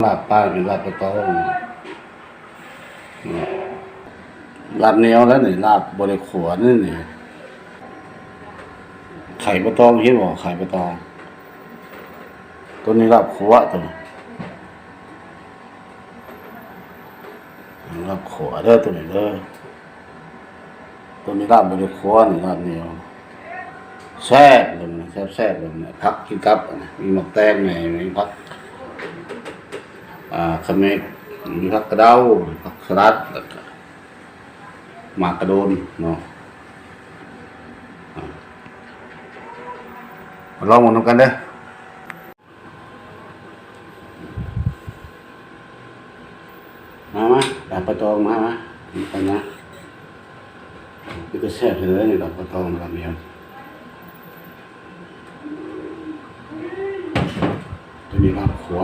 ลาบป้าเป็นลาบปลาตองลาบเหนียวแล้วนี่ลาบบริขวดนี่นี่ไข่ปลาตองเห็นบ่ไข่ปลาตองตัวนี้ลาบขัวตัวนี้ลาบขัวเด้อตัวนี้เด้อตัวนี้ลาบบริขวดนี่ลาบเหนียวแซ่บเลยนะแซ่บเลยนะพักกินกับมีหมกแตงไงมีพักขมิ้นมีผักกระเดาผักสลัดหมากกระโดนเนาะลองหมดน้ำกันเด้อมาดาบปลาตองมาไปนะนี่ก็แซ่บเลยนี่ดาบปลาตองดาบเดียวตัวนี้ลาบขัว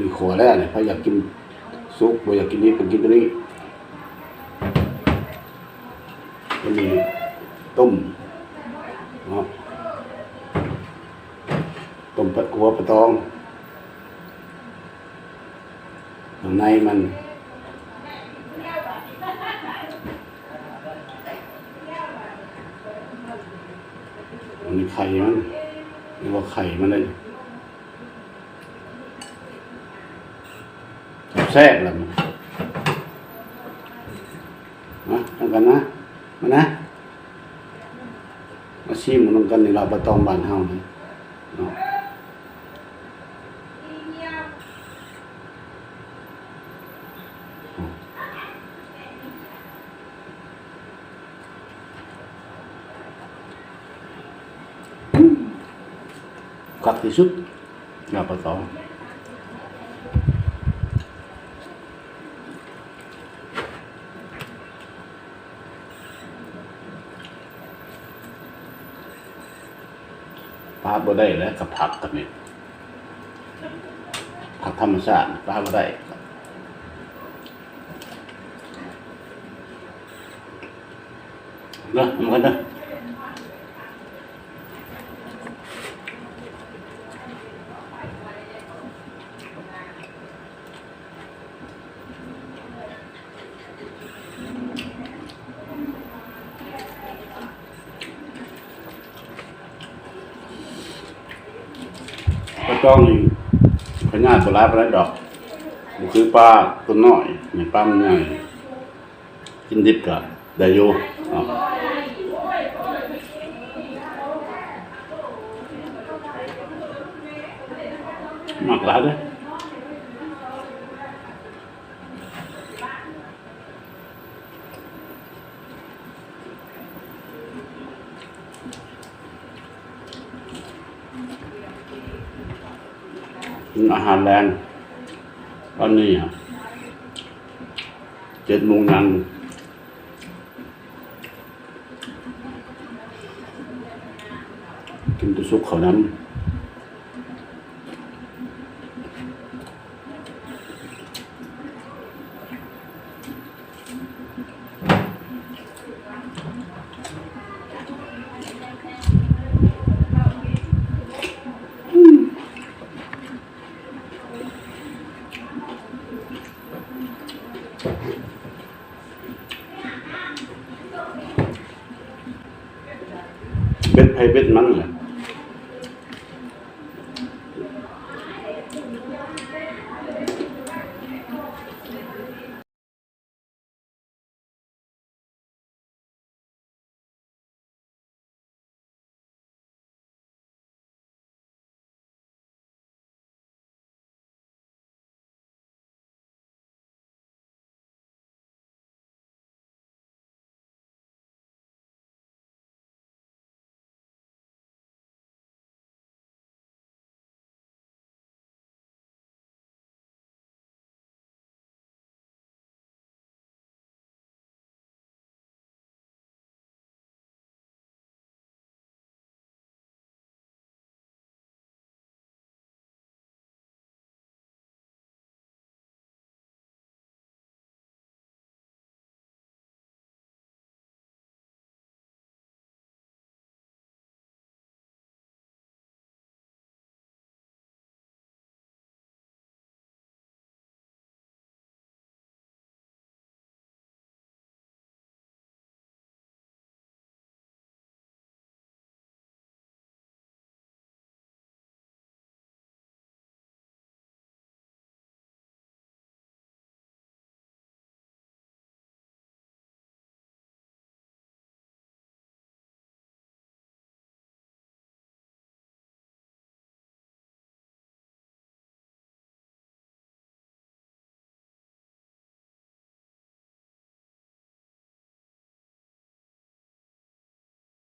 นี่ขัวแล้วเนี่ยเขาอยากกินซุปอยากกินนี้เป็นกินตัวนี้มันมีต้มเนาะต้มผัดขัวปลาตองข้างในมันมีไข่มันเรียกว่าไข่มันเลยแซ่บแล้วมาทำกันนะมานะมาชิมมันกันในเราปลาตองบ้านเฮาเลยเนาะกัดที่สุดเราปลาตองปลาบ่ได้แล้วกับผักกับนี่ผักธรรมชาติปลาบ่ได้เนาะมันกันเนาะปลาตองนี่ขนาดตัวร้ายปลาดอกมันคือปลาตัวน้อยนี่ปลามันใหญ่กินดิบกับได้อยู่มากหลายเด้ออาหารแรงตอนนี้7:00 นกินแตุซุปข้าวน้ำเบ็ดไผ่เบ็ดมันแหละ